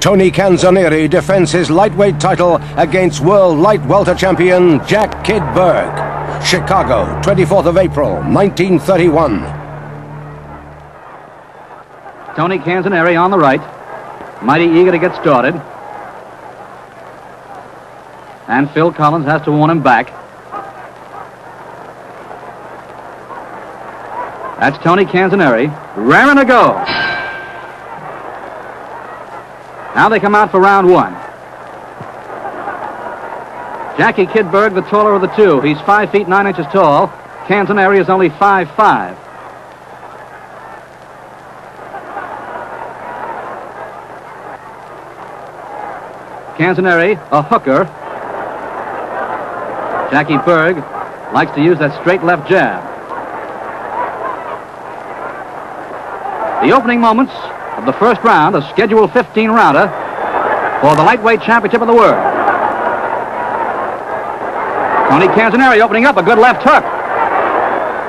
Tony Canzonieri defends his lightweight title against world light welter champion Jack Kid Berg. Chicago, 24th of April, 1931. Tony Canzonieri on the right, mighty eager to get started. And Phil Collins has to warn him back. That's Tony Canzonieri, raring to go. Now they come out for round one. Jackie Kid Berg, the taller of the two. He's 5 feet 9 inches tall. Canzonieri is only 5'5". Canzonieri, a hooker. Jackie Berg likes to use that straight left jab. The opening moments of the first round, a scheduled 15-rounder for the lightweight championship of the world. Tony Canzonieri opening up, a good left hook.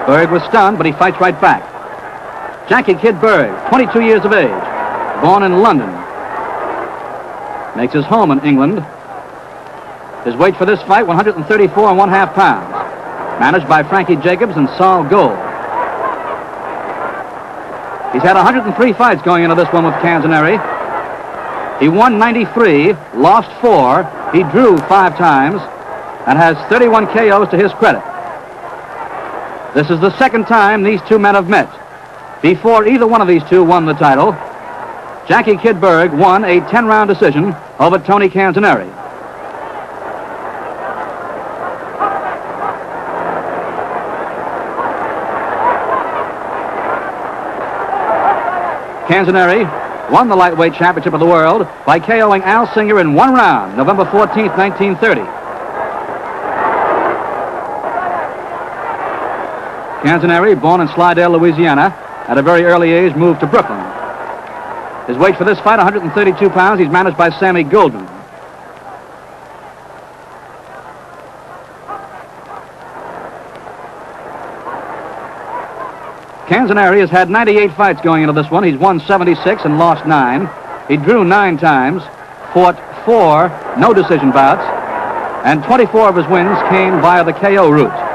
Berg was stunned, but he fights right back. Jackie Kid Berg, 22 years of age, born in London. Makes his home in England. His weight for this fight, 134½ pounds. Managed by Frankie Jacobs and Saul Gold. He's had 103 fights going into this one with Canzonieri. He won 93, lost 4. He drew 5 times and has 31 KOs to his credit. This is the second time these two men have met. Before either one of these two won the title, Jackie Kid Berg won a 10-round decision over Tony Canzonieri. Canzonieri won the lightweight championship of the world by KOing Al Singer in 1 round, November 14th, 1930. Canzonieri, born in Slidell, Louisiana, at a very early age moved to Brooklyn. His weight for this fight, 132 pounds. He's managed by Sammy Goldman. Canzonieri has had 98 fights going into this one. He's won 76 and lost 9. He drew 9 times, fought 4 no-decision bouts, and 24 of his wins came via the KO route.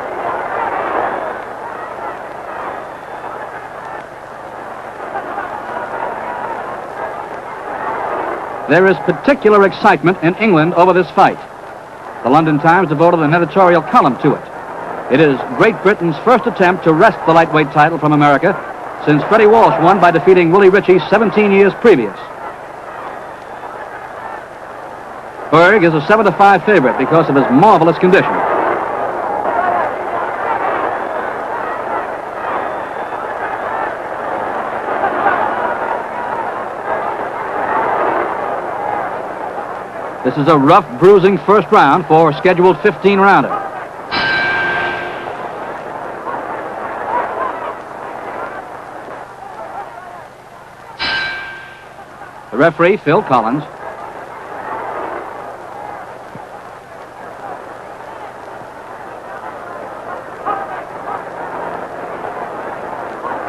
There is particular excitement in England over this fight. The London Times devoted an editorial column to it. It is Great Britain's first attempt to wrest the lightweight title from America since Freddie Walsh won by defeating Willie Ritchie 17 years previous. Berg is a 7-5 favorite because of his marvelous condition. This is a rough, bruising first round for a scheduled 15-rounder. The referee, Phil Collins.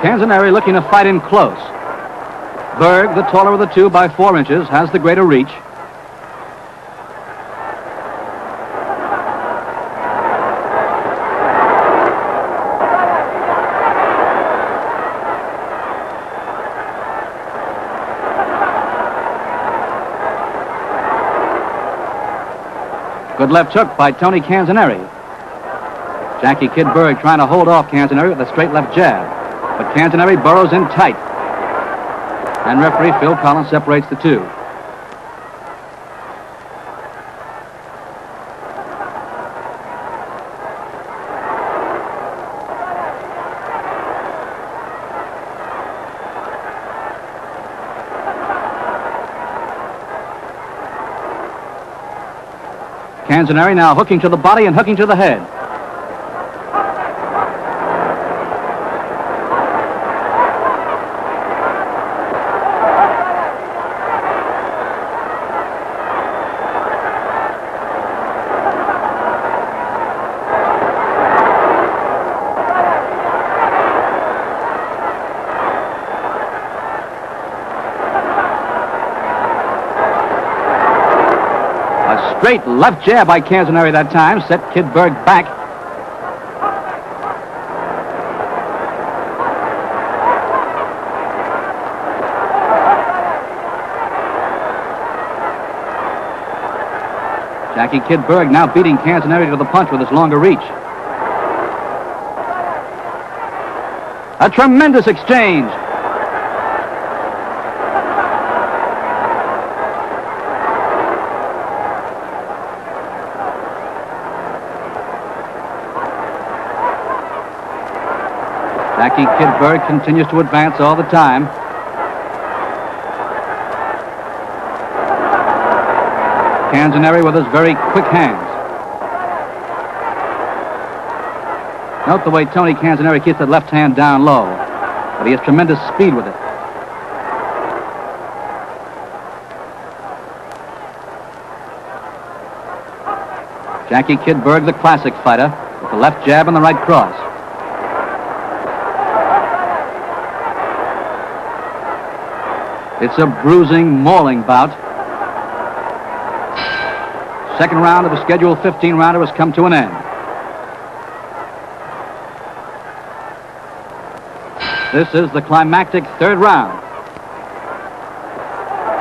Canzonieri looking to fight in close. Berg, the taller of the two by 4 inches, has the greater reach. Good left hook by Tony Canzonieri. Jackie Kid Berg trying to hold off Canzonieri with a straight left jab. But Canzonieri burrows in tight. And referee Phil Collins separates the two. Canzonieri now hooking to the body and hooking to the head. A straight left jab by Canzoneri that time set Kid Berg back. Jackie Kid Berg now beating Canzoneri to the punch with his longer reach. A tremendous exchange. Jackie Kid Berg continues to advance all the time. Canzoneri with his very quick hands. Note the way Tony Canzoneri keeps that left hand down low, but he has tremendous speed with it. Jackie Kid Berg, the classic fighter, with the left jab and the right cross. It's a bruising, mauling bout. Second round of the scheduled 15-rounder has come to an end. This is the climactic third round.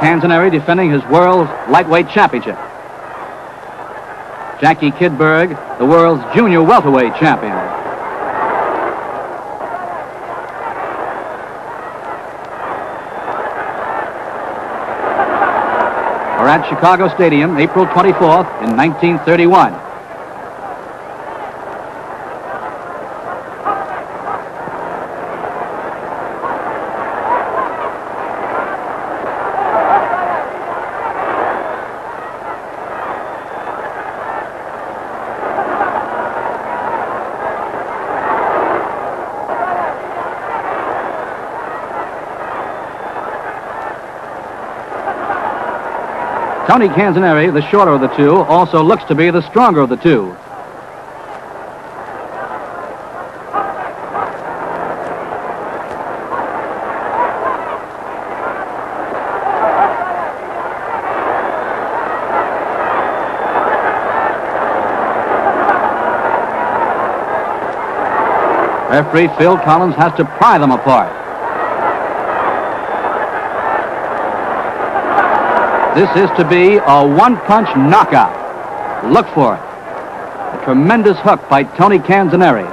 Canzoneri defending his world lightweight championship. Jackie Kid Berg, the world's junior welterweight champion. We're at Chicago Stadium, April 24th in 1931. Tony Canzoneri, the shorter of the two, also looks to be the stronger of the two. Referee Phil Collins has to pry them apart. This is to be a one-punch knockout. Look for it. A tremendous hook by Tony Canzoneri.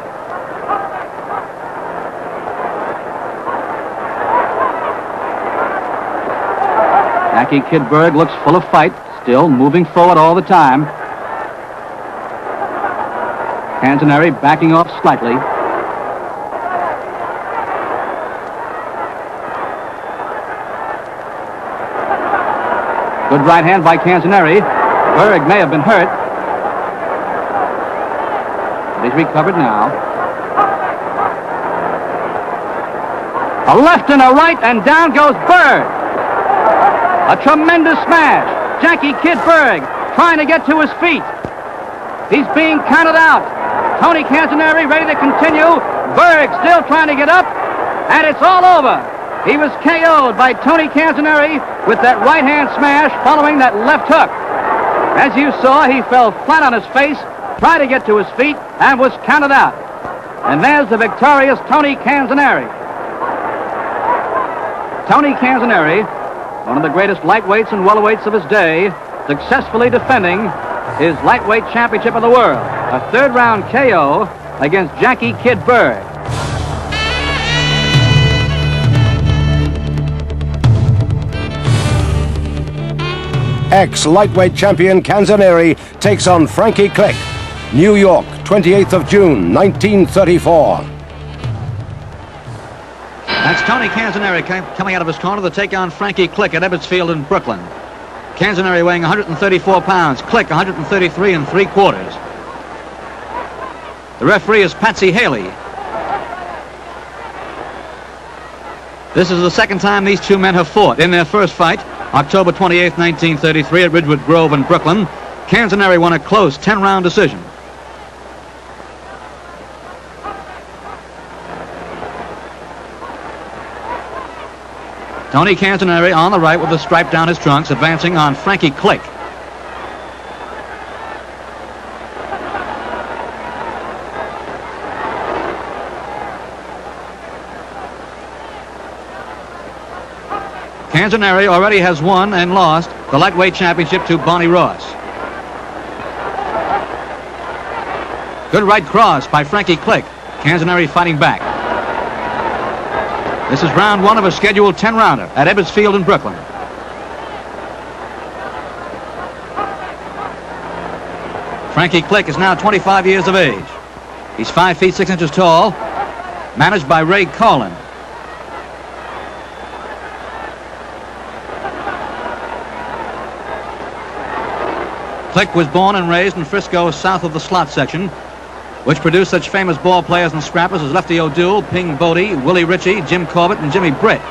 Jackie Kid Berg looks full of fight, still moving forward all the time. Canzoneri backing off slightly. Good right hand by Canzoneri. Berg may have been hurt, but he's recovered now. A left and a right, and down goes Berg. A tremendous smash. Jackie Kid Berg trying to get to his feet. He's being counted out. Tony Canzoneri ready to continue. Berg still trying to get up, and it's all over. He was KO'd by Tony Canzoneri with that right-hand smash following that left hook. As you saw, he fell flat on his face, tried to get to his feet, and was counted out. And there's the victorious Tony Canzoneri. Tony Canzoneri, one of the greatest lightweights and welterweights of his day, successfully defending his lightweight championship of the world. A third-round KO against Jackie Kid Berg. Ex-lightweight champion Canzoneri takes on Frankie Click. New York, 28th of June, 1934. That's Tony Canzoneri coming out of his corner to take on Frankie Click at Ebbets Field in Brooklyn. Canzoneri weighing 134 pounds, Click 133 3/4. The referee is Patsy Haley. This is the second time these two men have fought. In their first fight, October 28, 1933, at Ridgewood Grove in Brooklyn, Canzoneri won a close 10-round decision. Tony Canzoneri on the right with the stripe down his trunks, advancing on Frankie Click. Canzoneri already has won and lost the lightweight championship to Barney Ross. Good right cross by Frankie Click. Canzoneri fighting back. This is round one of a scheduled 10-rounder at Ebbets Field in Brooklyn. Frankie Click is now 25 years of age. He's 5 feet 6 inches tall, managed by Ray Carlin. Click was born and raised in Frisco, south of the slot section, which produced such famous ball players and scrappers as Lefty O'Doul, Ping Bodie, Willie Ritchie, Jim Corbett, and Jimmy Britt.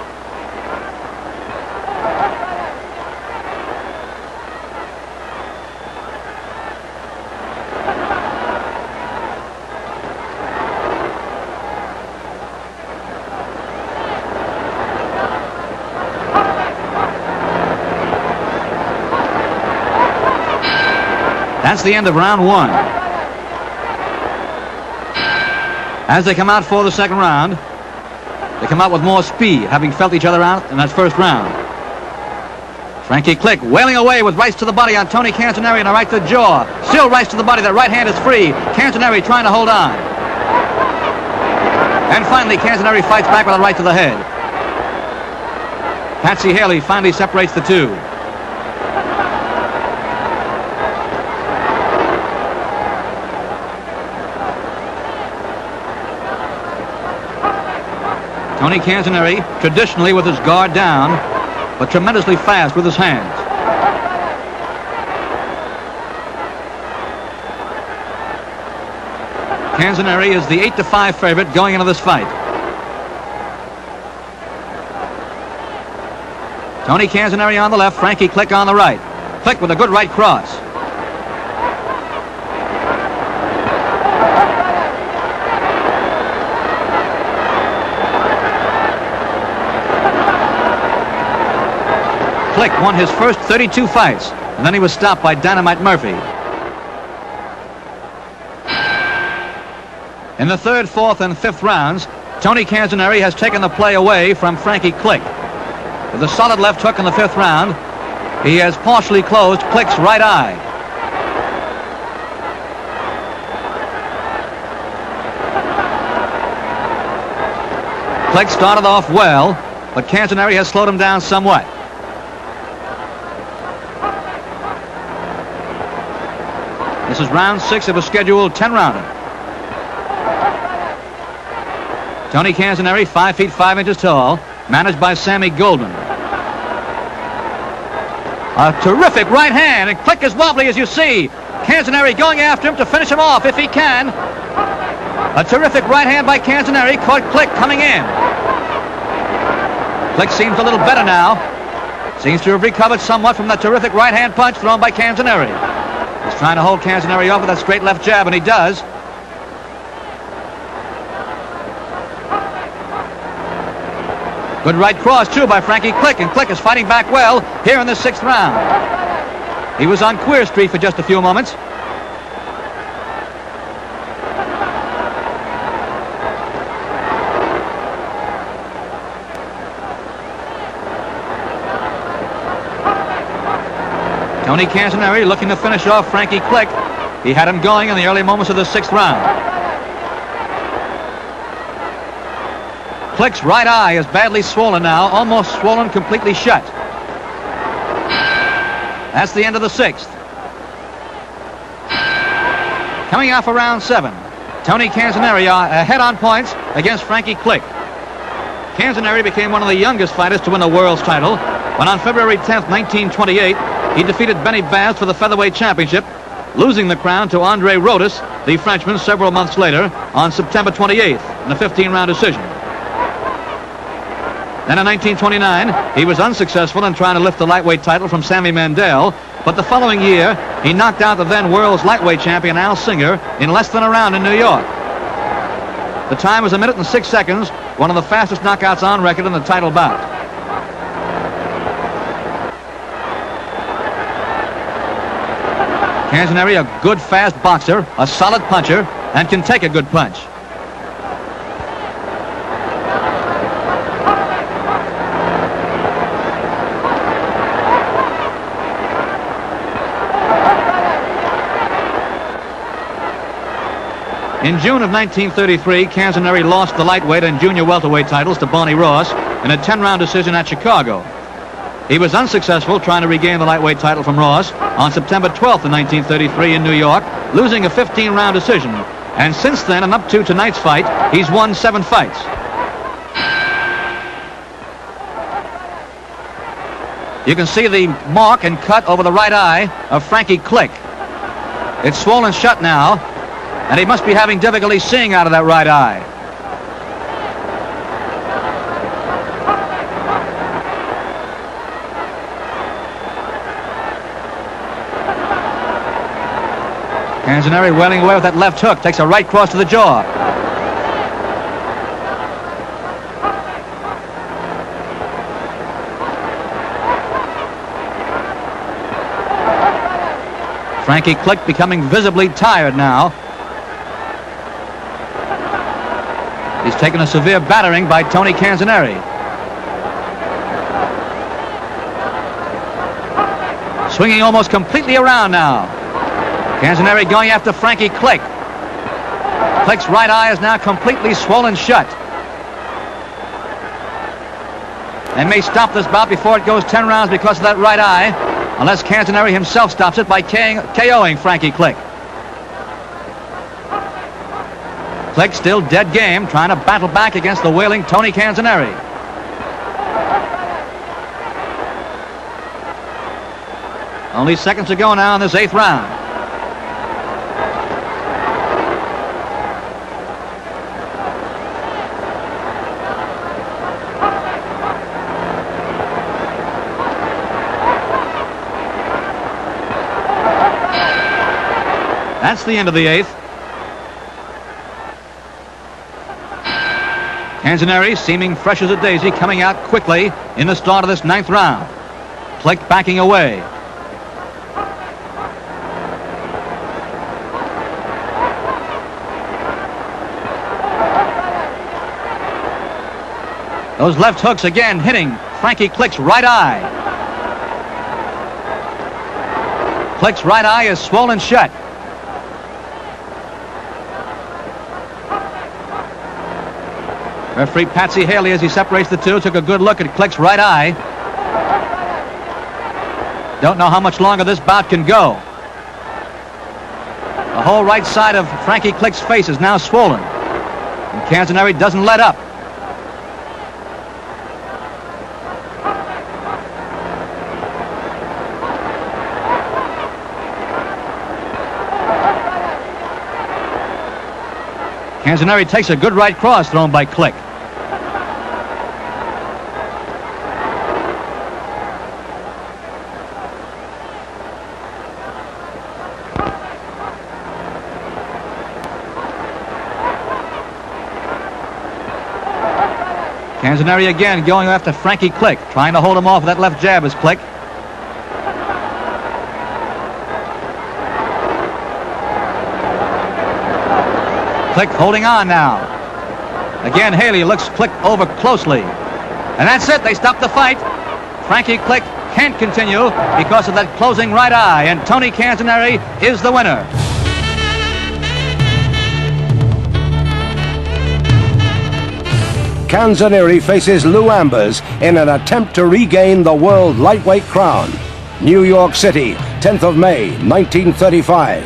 That's the end of round one. As they come out for the second round, they come out with more speed, having felt each other out in that first round. Frankie Click wailing away with rights to the body on Tony Canzoneri and a right to the jaw. Still rights to the body. That right hand is free. Canzoneri trying to hold on. And finally, Canzoneri fights back with a right to the head. Patsy Haley finally separates the two. Tony Canzoneri, traditionally with his guard down, but tremendously fast with his hands. Canzoneri is the 8-5 favorite going into this fight. Tony Canzoneri on the left, Frankie Click on the right. Click with a good right cross. Click won his first 32 fights, and then he was stopped by Dynamite Murphy. In the third, fourth, and fifth rounds, Tony Canzoneri has taken the play away from Frankie Click. With a solid left hook in the fifth round, he has partially closed Click's right eye. Click started off well, but Canzoneri has slowed him down somewhat. This is round 6 of a scheduled 10-rounder. Tony Canzoneri, 5 feet 5 inches tall, managed by Sammy Goldman. A terrific right hand, and Click is wobbly, as you see. Canzoneri going after him to finish him off if he can. A terrific right hand by Canzoneri caught Click coming in. Click seems a little better now. Seems to have recovered somewhat from that terrific right hand punch thrown by Canzoneri. He's trying to hold Canzoneri off with that straight left jab, and he does. Good right cross, too, by Frankie Click, and Click is fighting back well here in the 6th round. He was on Queer Street for just a few moments. Tony Canzoneri looking to finish off Frankie Click. He had him going in the early moments of the 6th round. Click's right eye is badly swollen now, almost swollen completely shut. That's the end of the 6th. Coming out for round 7, Tony Canzoneri ahead on points against Frankie Click. Canzoneri became one of the youngest fighters to win a world's title when on February 10th, 1928, he defeated Benny Bass for the featherweight championship, losing the crown to Andre Rodas, the Frenchman, several months later on September 28th in a 15-round decision. Then in 1929, he was unsuccessful in trying to lift the lightweight title from Sammy Mandel, but the following year, he knocked out the then world's lightweight champion Al Singer in less than a round in New York. The time was 1 minute and 6 seconds, one of the fastest knockouts on record in the title bout. Canzoneri, a good fast boxer, a solid puncher, and can take a good punch. In June of 1933, Canzoneri lost the lightweight and junior welterweight titles to Barney Ross in a 10-round decision at Chicago. He was unsuccessful trying to regain the lightweight title from Ross on September 12th of 1933 in New York, losing a 15-round decision. And since then, and up to tonight's fight, he's won 7 fights. You can see the mark and cut over the right eye of Frankie Click. It's swollen shut now, and he must be having difficulty seeing out of that right eye. Canzoneri wailing away with that left hook, takes a right cross to the jaw. Frankie Click becoming visibly tired now. He's taken a severe battering by Tony Canzoneri. Swinging almost completely around now. Canzoneri going after Frankie Click. Click's right eye is now completely swollen shut. And may stop this bout before it goes 10 rounds because of that right eye, unless Canzoneri himself stops it by KOing Frankie Click. Click still dead game, trying to battle back against the wailing Tony Canzoneri. Only seconds to go now in this 8th round. That's the end of the 8th. Canzoneri, seeming fresh as a daisy, coming out quickly in the start of this 9th round. Click backing away. Those left hooks again hitting Frankie Click's right eye. Click's right eye is swollen shut. Referee Patsy Haley, as he separates the two, took a good look at Click's right eye. Don't know how much longer this bout can go. The whole right side of Frankie Click's face is now swollen. And Canzoneri doesn't let up. Canzoneri takes a good right cross thrown by Click. Canzoneri again going after Frankie Click, trying to hold him off with that left jab as Click. Click holding on now. Again, Haley looks Click over closely. And that's it. They stop the fight. Frankie Click can't continue because of that closing right eye. And Tony Canzoneri is the winner. Canzoneri faces Lou Ambers in an attempt to regain the world lightweight crown. New York City, 10th of May, 1935.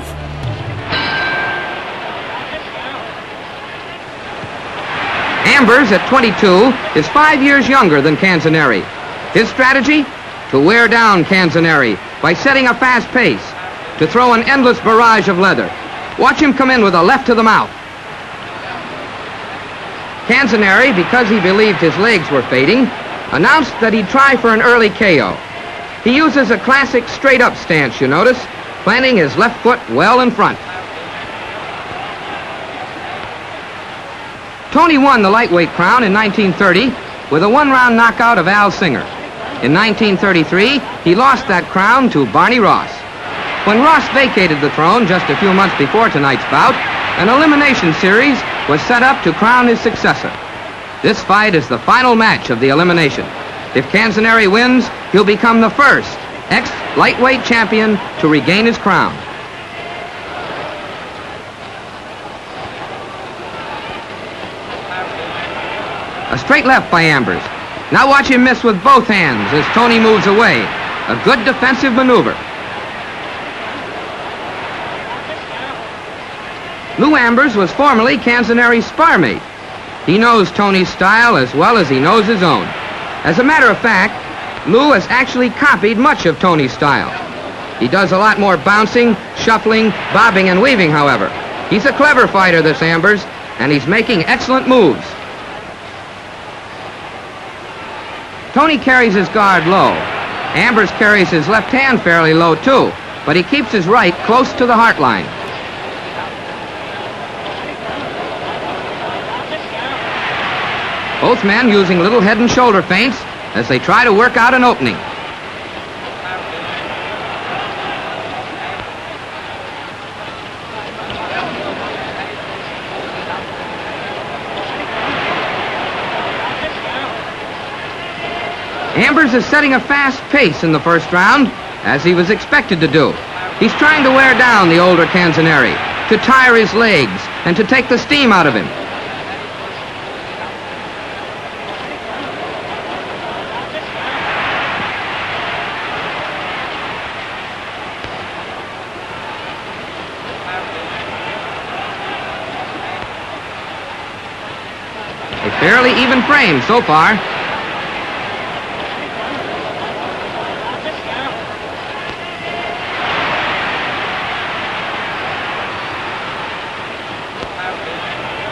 Ambers, at 22, is 5 years younger than Canzoneri. His strategy? To wear down Canzoneri by setting a fast pace, to throw an endless barrage of leather. Watch him come in with a left to the mouth. Canzoneri, because he believed his legs were fading, announced that he'd try for an early KO. He uses a classic straight-up stance, you notice, planting his left foot well in front. Tony won the lightweight crown in 1930 with a one-round knockout of Al Singer. In 1933, he lost that crown to Barney Ross. When Ross vacated the throne just a few months before tonight's bout, an elimination series was set up to crown his successor. This fight is the final match of the elimination. If Canzoneri wins, he'll become the first ex-lightweight champion to regain his crown. straight left by Ambers. Now watch him miss with both hands as Tony moves away. A good defensive maneuver. Lou Ambers was formerly Canzoneri's spar mate. He knows Tony's style as well as he knows his own. As a matter of fact, Lou has actually copied much of Tony's style. He does a lot more bouncing, shuffling, bobbing, and weaving, however. He's a clever fighter, this Ambers, and he's making excellent moves. Tony carries his guard low. Ambers carries his left hand fairly low, too, but he keeps his right close to the heart line. Both men using little head and shoulder feints as they try to work out an opening. Ambers is setting a fast pace in the first round, as he was expected to do. He's trying to wear down the older Canzoneri, to tire his legs, and to take the steam out of him. A fairly even frame so far.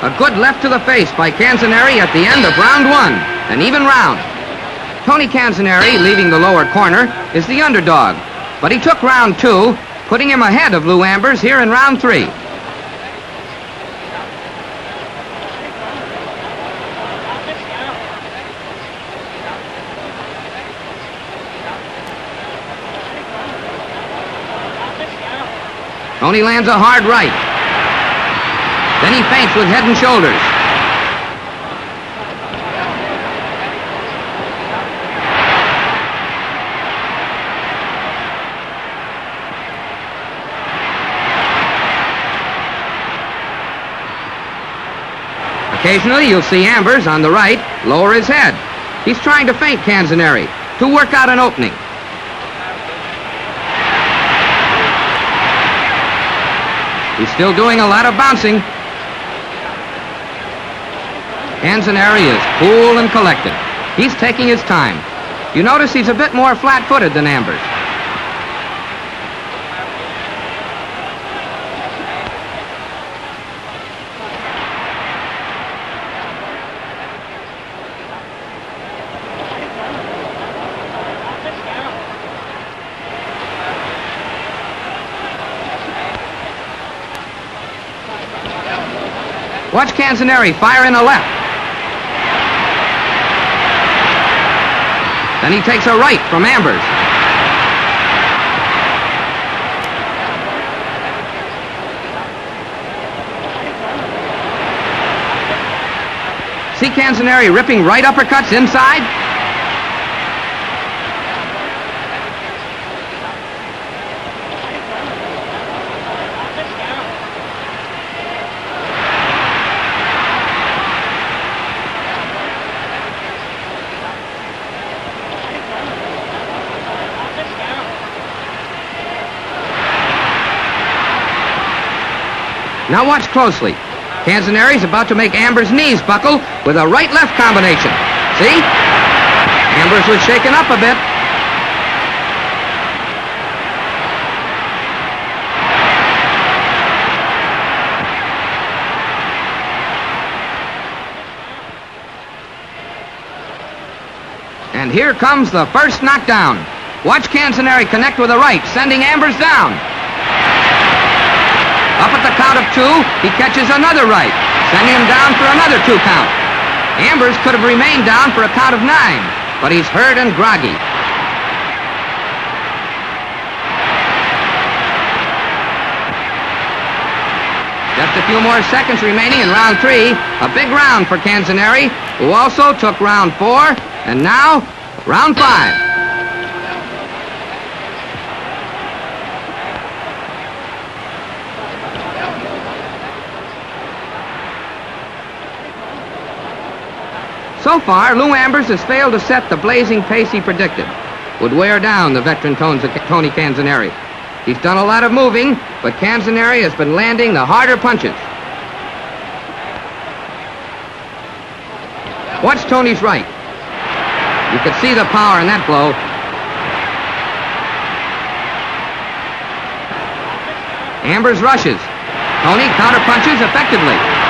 A good left to the face by Canzoneri at the end of round one. An even round. Tony Canzoneri, leaving the lower corner, is the underdog. But he took round two, putting him ahead of Lou Ambers here in round three. Tony lands a hard right. Then he feints with head and shoulders. Occasionally, you'll see Ambers on the right lower his head. He's trying to feint Canzoneri to work out an opening. He's still doing a lot of bouncing. Canzoneri is cool and collected. He's taking his time. You notice he's a bit more flat-footed than Ambers. Watch Canzoneri fire in a left. Then he takes a right from Ambers. See Canzoneri ripping right uppercuts inside? Now watch closely. Canzoneri's about to make Ambers' knees buckle with a right-left combination. See? Ambers was shaken up a bit. And here comes the first knockdown. Watch Canzoneri connect with a right, sending Ambers down. Up at the count of two, he catches another right, sending him down for another 2 count. Ambers could have remained down for a count of 9, but he's hurt and groggy. Just a few more seconds remaining in round 3. A big round for Canzoneri, who also took round 4, and now round 5. So far, Lou Ambers has failed to set the blazing pace he predicted. Would wear down the veteran Tony Canzoneri. He's done a lot of moving, but Canzoneri has been landing the harder punches. Watch Tony's right. You could see the power in that blow. Ambers rushes. Tony counterpunches effectively.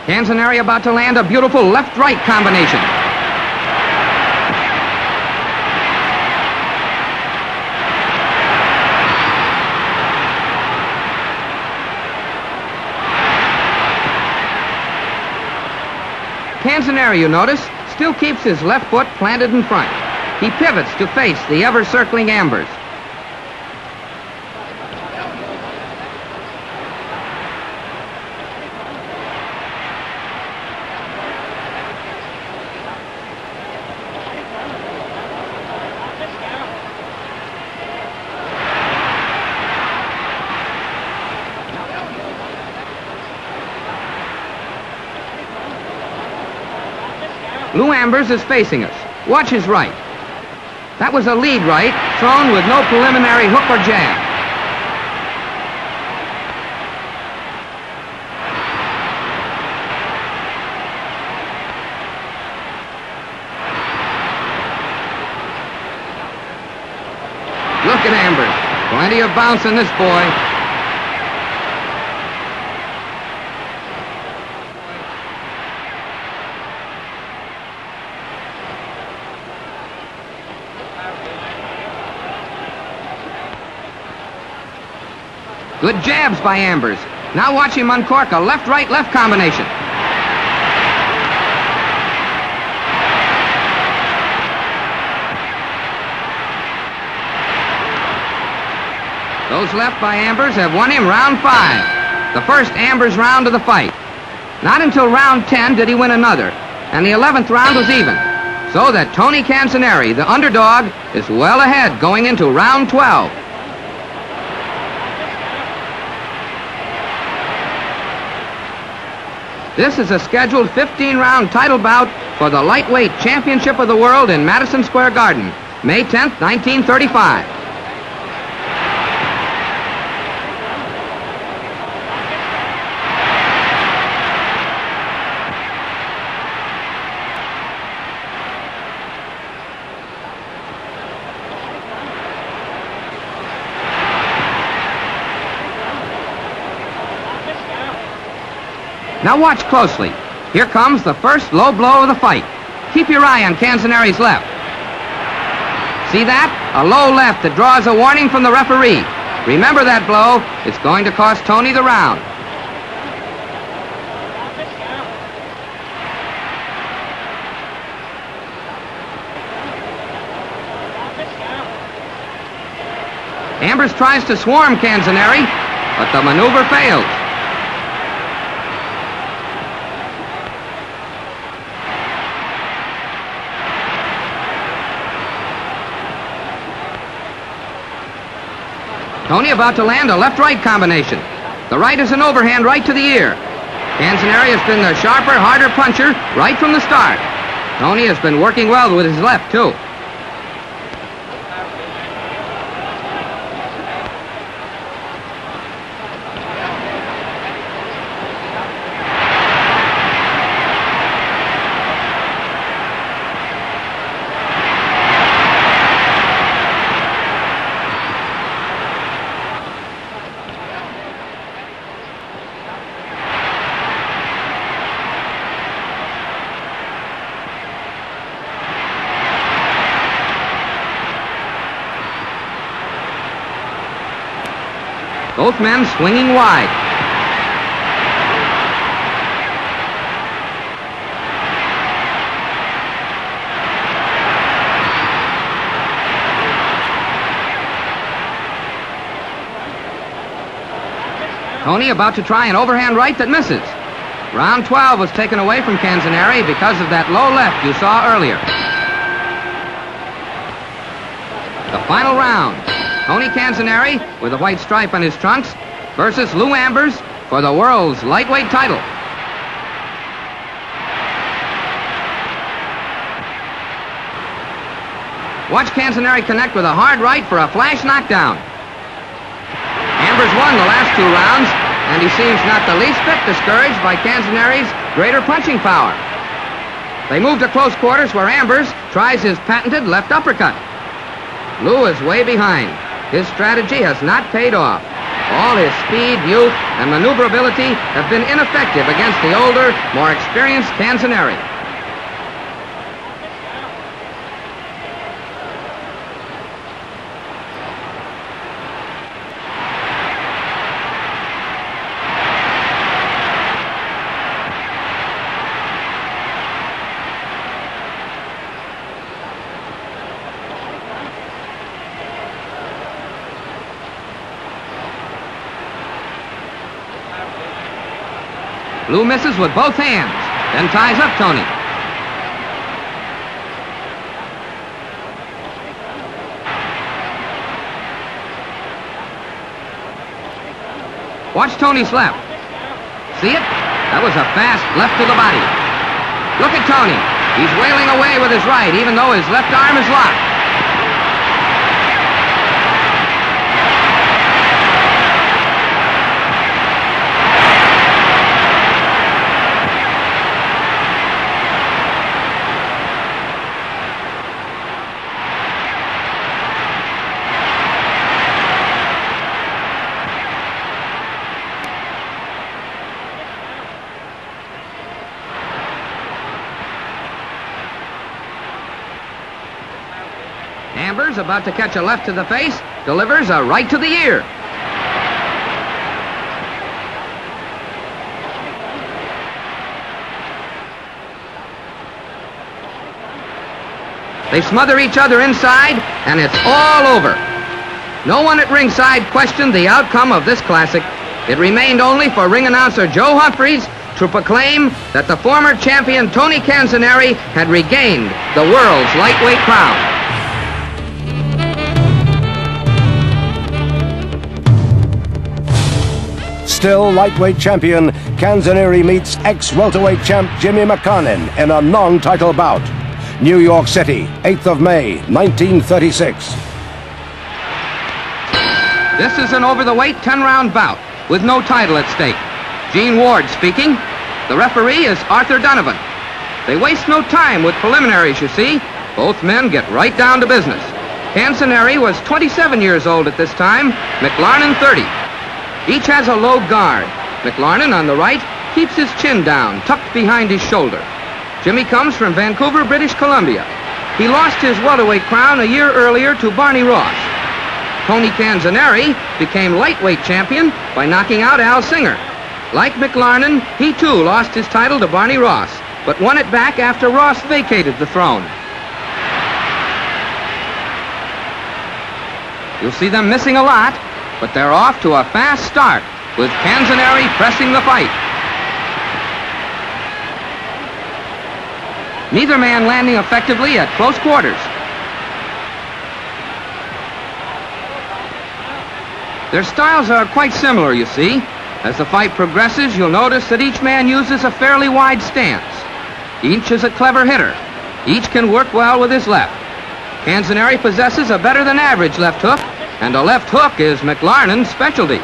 Canzoneri about to land a beautiful left-right combination. Canzoneri, you notice, still keeps his left foot planted in front. He pivots to face the ever-circling Ambers. Lou Ambers is facing us. Watch his right. That was a lead right, thrown with no preliminary hook or jab. Look at Ambers. Plenty of bounce in this boy. Good jabs by Ambers. Now watch him uncork a left-right-left combination. Those left by Ambers have won him round 5. The first Ambers round of the fight. Not until round 10 did he win another, and the 11th round was even. So that Tony Canzoneri, the underdog, is well ahead going into round 12. This is a scheduled 15-round title bout for the lightweight championship of the world in Madison Square Garden, May 10th, 1935. Now watch closely. Here comes the first low blow of the fight. Keep your eye on Canzoneri's left. See that? A low left that draws a warning from the referee. Remember that blow. It's going to cost Tony the round. Ambers tries to swarm Canzoneri, but the maneuver fails. Tony about to land a left-right combination. The right is an overhand right to the ear. Canzoneri has been the sharper, harder puncher right from the start. Tony has been working well with his left, too. Both men swinging wide. Tony about to try an overhand right that misses. Round 12 was taken away from Canzoneri because of that low left you saw earlier. The final round. Tony Canzoneri, with a white stripe on his trunks, versus Lou Ambers for the world's lightweight title. Watch Canzoneri connect with a hard right for a flash knockdown. Ambers won the last 2 rounds, and he seems not the least bit discouraged by Canzoneri's greater punching power. They move to close quarters where Ambers tries his patented left uppercut. Lou is way behind. His strategy has not paid off. All his speed, youth, and maneuverability have been ineffective against the older, more experienced Canzoneri. Lou misses with both hands, then ties up Tony. Watch Tony's left. See it? That was a fast left to the body. Look at Tony. He's wailing away with his right, even though his left arm is locked. Ambers, about to catch a left to the face, delivers a right to the ear. They smother each other inside, and it's all over. No one at ringside questioned the outcome of this classic. It remained only for ring announcer Joe Humphreys to proclaim that the former champion Tony Canzoneri had regained the world's lightweight crown. Still lightweight champion, Canzoneri meets ex-welterweight champ Jimmy McCarnin in a non-title bout. New York City, 8th of May, 1936. This is an over-the-weight 10-round bout with no title at stake. Gene Ward speaking. The referee is Arthur Donovan. They waste no time with preliminaries, you see. Both men get right down to business. Canzoneri was 27 years old at this time, McLarnin 30. Each has a low guard. McLarnin, on the right, keeps his chin down, tucked behind his shoulder. Jimmy comes from Vancouver, British Columbia. He lost his welterweight crown a year earlier to Barney Ross. Tony Canzoneri became lightweight champion by knocking out Al Singer. Like McLarnin, he too lost his title to Barney Ross, but won it back after Ross vacated the throne. You'll see them missing a lot, but they're off to a fast start, with Canzoneri pressing the fight. Neither man landing effectively at close quarters. Their styles are quite similar, you see. As the fight progresses, you'll notice that each man uses a fairly wide stance. Each is a clever hitter. Each can work well with his left. Canzoneri possesses a better than average left hook, and a left hook is McLarnin's specialty.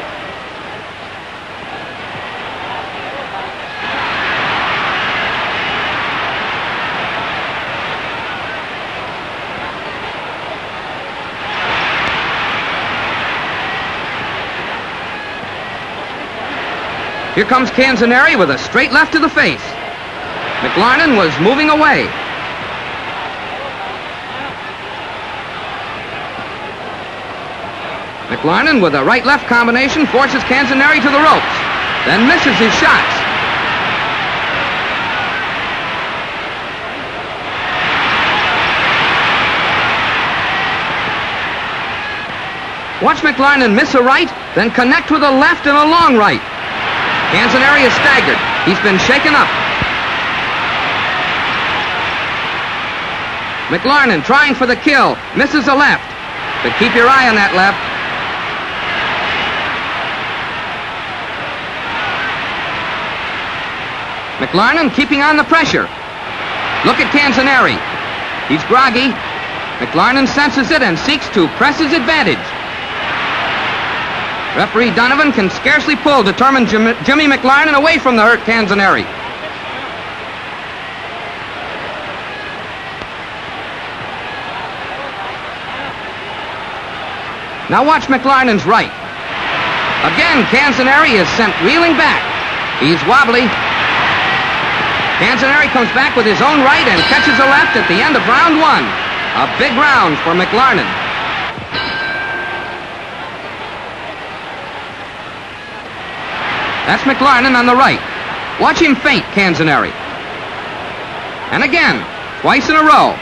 Here comes Canzoneri with a straight left to the face. McLarnin was moving away. McLarnin, with a right-left combination, forces Canzoneri to the ropes, then misses his shots. Watch McLarnon miss a right, then connect with a left and a long right. Canzoneri is staggered. He's been shaken up. McLarnon trying for the kill. Misses a left. But keep your eye on that left. McLarnon keeping on the pressure. Look at Canzoneri. He's groggy. McLarnon senses it and seeks to press his advantage. Referee Donovan can scarcely pull determined Jimmy McLarnon away from the hurt Canzoneri. Now watch McLarnon's right. Again, Canzoneri is sent reeling back. He's wobbly. Canzoneri comes back with his own right and catches a left at the end of round one. A big round for McLarnon. That's McLarnon on the right. Watch him feint Canzoneri. And again, twice in a row.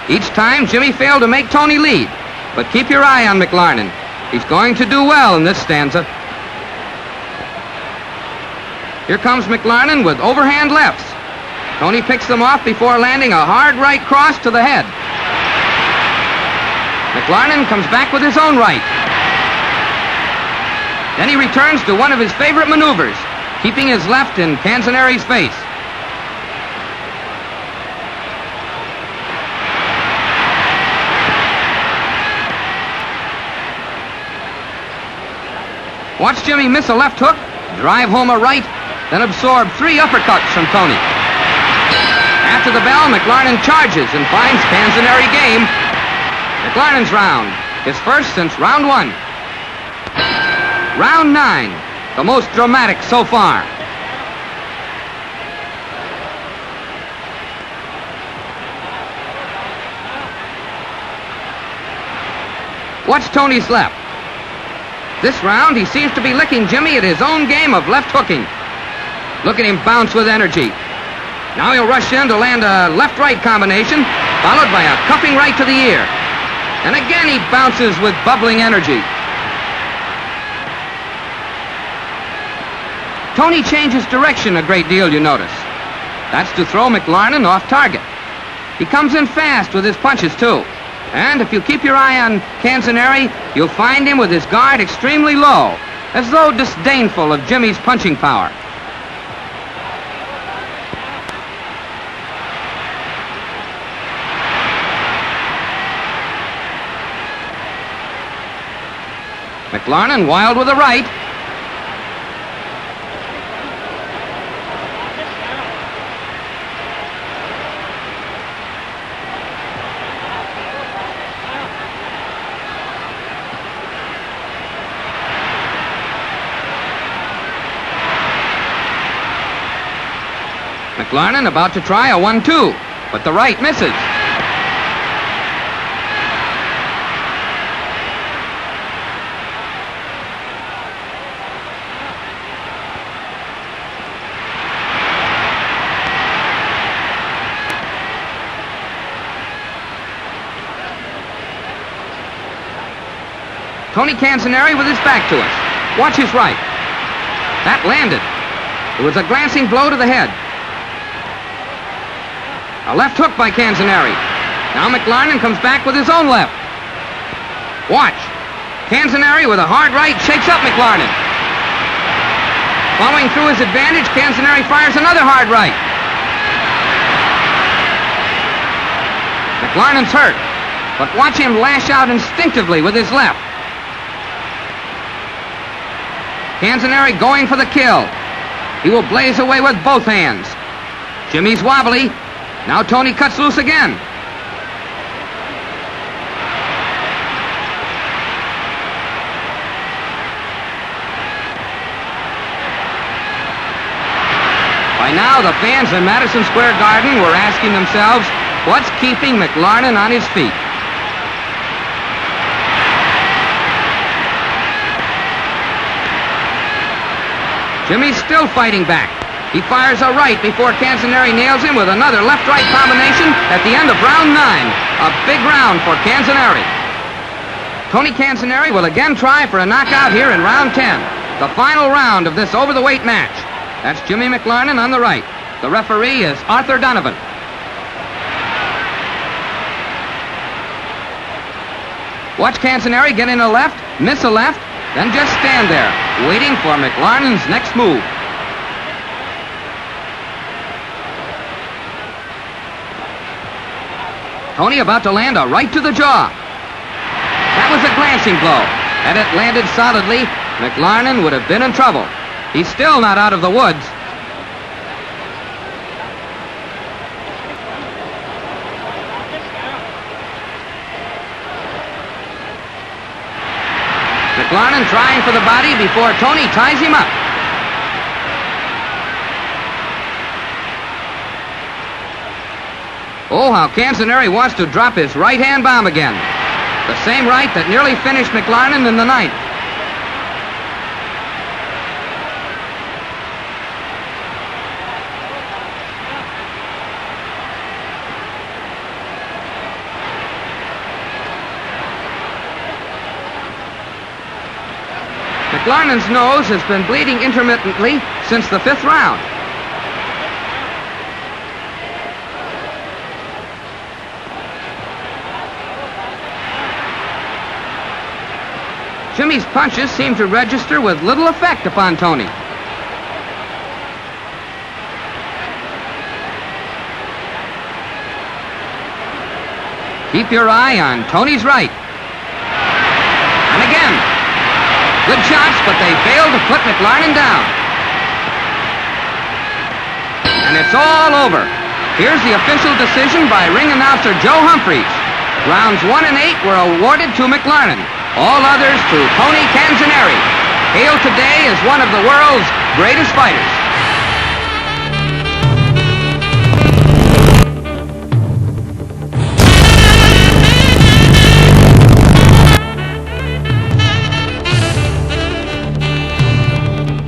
Each time, Jimmy failed to make Tony lead. But keep your eye on McLarnon. He's going to do well in this stanza. Here comes McLarnon with overhand lefts. Tony picks them off before landing a hard right cross to the head. McLarnon comes back with his own right. Then he returns to one of his favorite maneuvers, keeping his left in Canzoneri's face. Watch Jimmy miss a left hook, drive home a right, then absorb 3 uppercuts from Tony. After the bell, McLarnon charges and finds Canzoneri game. McLarnon's round, his first since round 1. Round 9, the most dramatic so far. Watch Tony's left. This round, he seems to be licking Jimmy at his own game of left hooking. Look at him bounce with energy. Now he'll rush in to land a left-right combination, followed by a cuffing right to the ear. And again he bounces with bubbling energy. Tony changes direction a great deal, you notice. That's to throw McLarnon off target. He comes in fast with his punches, too. And if you keep your eye on Canzoneri, you'll find him with his guard extremely low, as though disdainful of Jimmy's punching power. McLarnon wild with a right. McLarnon about to try a 1-2, but the right misses. Tony Canzoneri with his back to us. Watch his right. That landed. It was a glancing blow to the head. A left hook by Canzoneri. Now McLarnon comes back with his own left. Watch. Canzoneri with a hard right shakes up McLarnon. Following through his advantage, Canzoneri fires another hard right. McLarnon's hurt, but watch him lash out instinctively with his left. Canzoneri going for the kill. He will blaze away with both hands. Jimmy's wobbly. Now Tony cuts loose again. By now, the fans in Madison Square Garden were asking themselves, what's keeping McLarnon on his feet? Jimmy's still fighting back. He fires a right before Canzoneri nails him with another left-right combination at the end of round 9. A big round for Canzoneri. Tony Canzoneri will again try for a knockout here in round 10, the final round of this over-the-weight match. That's Jimmy McLarnin on the right. The referee is Arthur Donovan. Watch Canzoneri get in a left, miss a left, then just stand there, waiting for McLarnin's next move. Tony about to land a right to the jaw. That was a glancing blow. Had it landed solidly, McLarnin would have been in trouble. He's still not out of the woods. McLarnin trying for the body before Tony ties him up. Oh, how Canzoneri wants to drop his right-hand bomb again. The same right that nearly finished McLarnin in the ninth. McLarnin's nose has been bleeding intermittently since the 5th round. Jimmy's punches seem to register with little effect upon Tony. Keep your eye on Tony's right. And again. Good shots, but they failed to put McLarnin down. And it's all over. Here's the official decision by ring announcer Joe Humphreys. Rounds 1 and 8 were awarded to McLarnin. All others to Tony Canzoneri, hailed today as one of the world's greatest fighters.